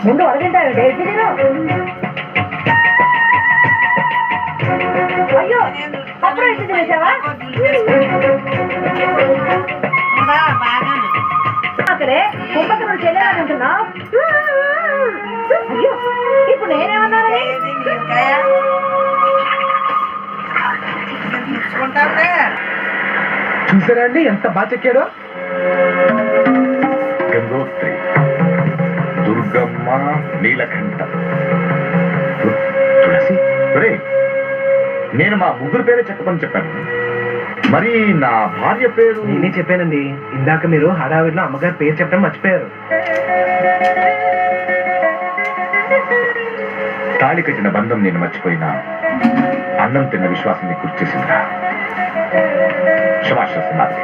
ముందు అరగంటాడు అయ్యో అప్పుడు ఎట్టి తినేసావా అక్కడే కుంభకం చెల్లాలంటున్నా అయ్యో ఇప్పుడు నేనేమన్నాను చూసారా అండి ఎంత బాగా చెక్కాడో. గంగోత్రి, దుర్గమ్మ, నీలకంఠ, తులసి. నేను మా ముగ్గురు పేరే చెప్పమని చెప్పాను, మరి నా భార్య పేరు నేనే చెప్పానండి. ఇందాక మీరు హడావిడిలో అమ్మగారి పేరు చెప్పడం మర్చిపోయారు. తాళి కట్టిన బంధం నేను మర్చిపోయినా అన్నం తిన్న విశ్వాసం నీకు గుర్తు చేసిందిరా. శభాష్ మాధవి.